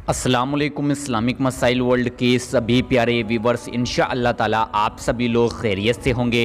अस्सलाम वालेकुम। इस्लामिक मसाइल वर्ल्ड के सभी प्यारे व्यूवर्स, इंशाअल्लाह ताला आप सभी लोग खैरियत से होंगे।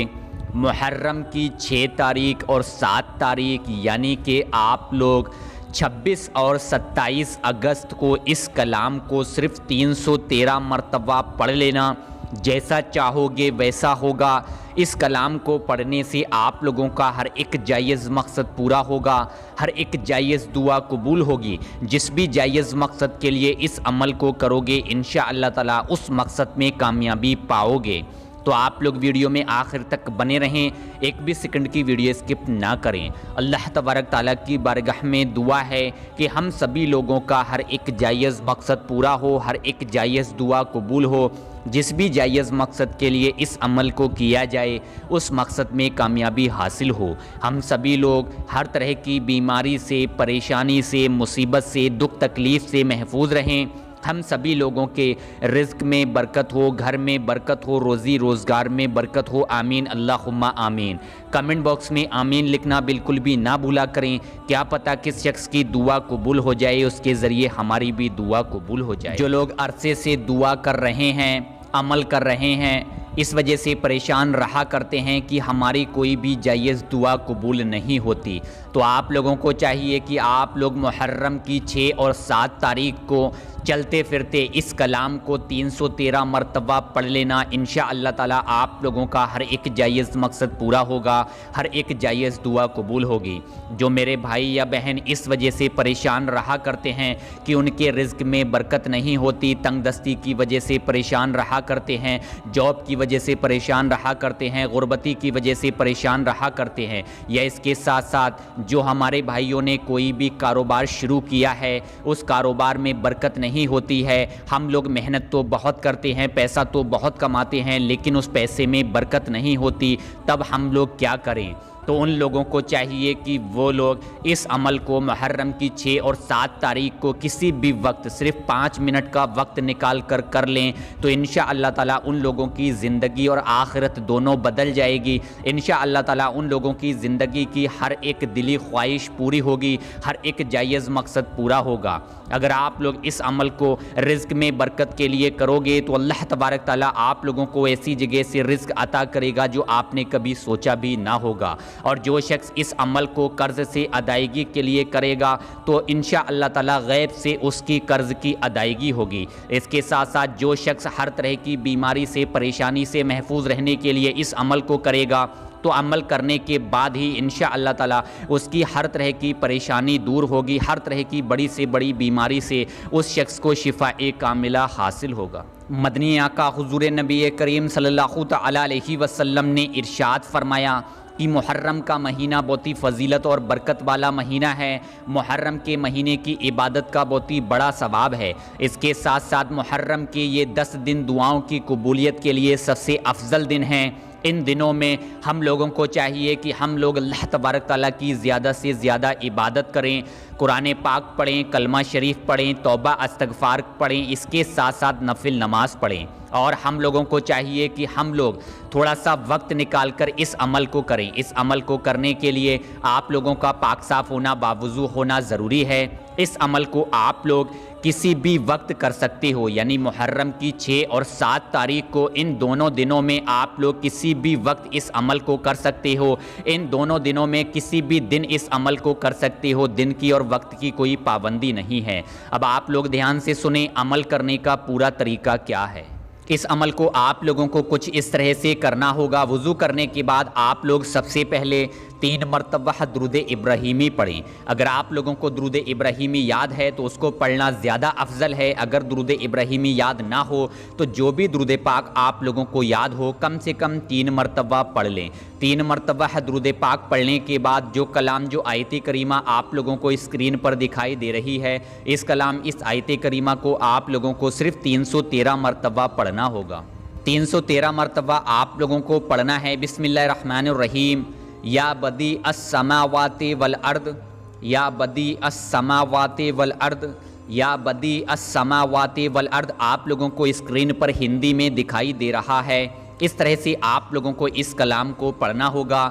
मुहर्रम की 6 तारीख और 7 तारीख यानी कि आप लोग 26 और 27 अगस्त को इस कलाम को सिर्फ 313 मरतबा पढ़ लेना। जैसा चाहोगे वैसा होगा। इस कलाम को पढ़ने से आप लोगों का हर एक जायज़ मकसद पूरा होगा, हर एक जायज़ दुआ कबूल होगी। जिस भी जायज़ मकसद के लिए इस अमल को करोगे इंशाअल्लाह ताला उस मकसद में कामयाबी पाओगे। तो आप लोग वीडियो में आखिर तक बने रहें, एक भी सेकंड की वीडियो स्किप ना करें। अल्लाह तबारक ताला की बारगाह में दुआ है कि हम सभी लोगों का हर एक जायज़ मकसद पूरा हो, हर एक जायज़ दुआ कबूल हो। जिस भी जायज़ मकसद के लिए इस अमल को किया जाए उस मकसद में कामयाबी हासिल हो। हम सभी लोग हर तरह की बीमारी से, परेशानी से, मुसीबत से, दुख तकलीफ़ से महफूज रहें। हम सभी लोगों के रिज़्क़ में बरकत हो, घर में बरकत हो, रोज़ी रोज़गार में बरकत हो। आमीन अल्लाहुम्मा आमीन। कमेंट बॉक्स में आमीन लिखना बिल्कुल भी ना भूला करें। क्या पता किस शख्स की दुआ कबूल हो जाए, उसके ज़रिए हमारी भी दुआ कबूल हो जाए। जो लोग अरसे से दुआ कर रहे हैं, अमल कर रहे हैं, इस वजह से परेशान रहा करते हैं कि हमारी कोई भी जायज़ दुआ कबूल नहीं होती, तो आप लोगों को चाहिए कि आप लोग मुहर्रम की 6 और 7 तारीख को चलते फिरते इस कलाम को 313 मरतबा पढ़ लेना। इंशाअल्लाह ताला आप लोगों का हर एक जायज़ मकसद पूरा होगा, हर एक जायज़ दुआ कबूल होगी। जो मेरे भाई या बहन इस वजह से परेशान रहा करते हैं कि उनके रिज़्क़ में बरकत नहीं होती, तंगदस्ती की वजह से परेशान रहा करते हैं, जॉब की वजह से परेशान रहा करते हैं, गुर्बती की वजह से परेशान रहा करते हैं, या इसके साथ साथ जो हमारे भाइयों ने कोई भी कारोबार शुरू किया है उस कारोबार में बरकत नहीं होती है। हम लोग मेहनत तो बहुत करते हैं, पैसा तो बहुत कमाते हैं, लेकिन उस पैसे में बरकत नहीं होती, तब हम लोग क्या करें? तो उन लोगों को चाहिए कि वो लोग इस अमल को मुहर्रम की 6 और 7 तारीख को किसी भी वक्त सिर्फ 5 मिनट का वक्त निकाल कर लें, तो इंशाअल्लाह ताला उन लोगों की ज़िंदगी और आखिरत दोनों बदल जाएगी। इंशाअल्लाह ताला उन लोगों की ज़िंदगी की हर एक दिली ख्वाहिश पूरी होगी, हर एक जायज़ मकसद पूरा होगा। अगर आप लोग इस अमल को रिज़्क़ में बरकत के लिए करोगे तो अल्लाह तबारक ताला आप लोगों को ऐसी जगह से रिज़्क़ अता करेगा जो आपने कभी सोचा भी ना होगा। और जो शख्स इस अमल को कर्ज़ से अदायगी के लिए करेगा तो इंशाअल्लाह ताला गैब से उसकी कर्ज़ की अदायगी होगी। इसके साथ साथ जो शख्स हर तरह की बीमारी से, परेशानी से महफूज रहने के लिए इस अमल को करेगा तो अमल करने के बाद ही इंशाअल्लाह ताला उसकी हर तरह की परेशानी दूर होगी, हर तरह की बड़ी से बड़ी बीमारी से उस शख्स को शिफा-ए कामिला हासिल होगा। मदनी आका हुज़ूर नबी करीम सल्लल्लाहु अलैहि वसल्लम ने इरशाद फरमाया कि मुहर्रम का महीना बहुत ही फ़जीलत और बरकत वाला महीना है। मुहर्रम के महीने की इबादत का बहुत ही बड़ा सवाब है। इसके साथ साथ मुहर्रम के ये 10 दिन दुआओं की कबूलियत के लिए सबसे अफजल दिन हैं। इन दिनों में हम लोगों को चाहिए कि हम लोग अल्लाह तबारक ताला की ज़्यादा से ज़्यादा इबादत करें, कुरान पाक पढ़ें, कलमा शरीफ पढ़ें, तौबा इस्तग़फ़ार पढ़ें, इसके साथ साथ नफिल नमाज पढ़ें। और हम लोगों को चाहिए कि हम लोग थोड़ा सा वक्त निकाल कर इस अमल को करें। इस अमल को करने के लिए आप लोगों का पाक साफ़ होना, बावुज़ू होना ज़रूरी है। इस अमल को आप लोग किसी भी वक्त कर सकते हो, यानी मुहर्रम की 6 और 7 तारीख को इन दोनों दिनों में आप लोग किसी भी वक्त इस अमल को कर सकते हो। इन दोनों दिनों में किसी भी दिन इस अमल को कर सकते हो, दिन की और वक्त की कोई पाबंदी नहीं है। अब आप लोग ध्यान से सुने अमल करने का पूरा तरीका क्या है। इस अमल को आप लोगों को कुछ इस तरह से करना होगा। वज़ू करने के बाद आप लोग सबसे पहले 3 मरतबा दुरूद इब्राहीमी पढ़ें। अगर आप लोगों को दुरूद इब्राहीमी याद है तो उसको पढ़ना ज़्यादा अफजल है। अगर दुरूद इब्राहीमी याद ना हो तो जो भी दुरूद पाक आप लोगों को याद हो कम से कम 3 मरतबा पढ़ लें। 3 मरतबा दुरूद पाक पढ़ने के बाद जो कलाम, जो आयत करीमा आप लोगों को स्क्रीन पर दिखाई दे रही है, इस कलाम, इस आयत करीमा को आप लोगों को सिर्फ 313 मरतबा पढ़ना होगा। 313 मरतबा आप लोगों को पढ़ना है। बिस्मिल्लाहिर्रहमानिर्रहीम। या बदी अस्समावाति वल अर्द, या बदी अस्समावाति वल अर्द, या बदी अस्समावाति वल अर्द आप लोगों को स्क्रीन पर हिंदी में दिखाई दे रहा है। इस तरह से आप लोगों को इस कलाम को पढ़ना होगा।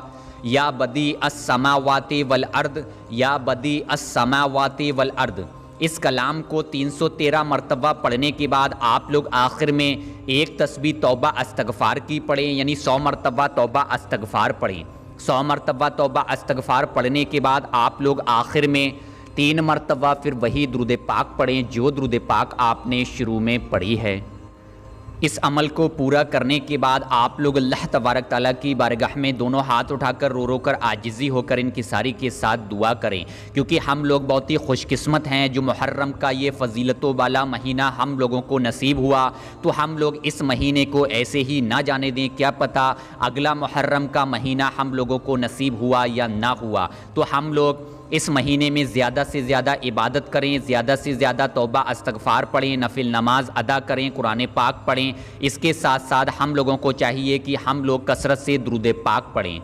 या बदी अस्समावाति वल अर्द, या बदी अस्समावाति वल अर्द। اس کلام کو 313 مرتبہ پڑھنے کے بعد آپ لوگ آخر میں ایک تسبیح توبہ استغفار کی پڑھیں، یعنی 100 مرتبہ توبہ استغفار پڑھیں۔ 100 مرتبہ توبہ استغفار پڑھنے کے بعد آپ لوگ آخر میں 3 مرتبہ پھر وہی درود پاک پڑھیں جو درود پاک آپ نے شروع میں پڑھی ہے۔ اس عمل کو پورا کرنے کے بعد آپ لوگ اللہ تبارک تعالیٰ کی بارگاہ میں دونوں ہاتھ اٹھا کر رو رو کر عاجزی ہو کر انکساری کے ساتھ دعا کریں، کیونکہ ہم لوگ بہت ہی خوش قسمت ہیں جو محرم کا یہ فضیلتوں والا مہینہ ہم لوگوں کو نصیب ہوا، تو ہم لوگ اس مہینے کو ایسے ہی نہ جانے دیں، کیا پتہ اگلا محرم کا مہینہ ہم لوگوں کو نصیب ہوا یا نہ ہوا۔ تو ہم لوگ اس مہینے میں زیادہ سے زیادہ عبادت کریں، زیادہ سے زیادہ توبہ استغفار پڑھیں، نفل نماز ادا کریں، قرآن پاک پڑھیں۔ اس کے ساتھ ساتھ ہم لوگوں کو چاہیے کہ ہم لوگ کثرت سے درود پاک پڑھیں۔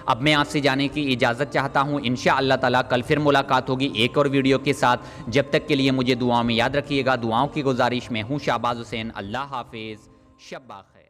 اب میں آپ سے جانے کی اجازت چاہتا ہوں، انشاءاللہ تعالیٰ کل پھر ملاقات ہوگی ایک اور ویڈیو کے ساتھ۔ جب تک کے لیے مجھے دعاؤں میں یاد رکھیے گا۔ دعاؤں کی گزارش میں ہوں شہباز حسین۔ اللہ حافظ، شب بخیر۔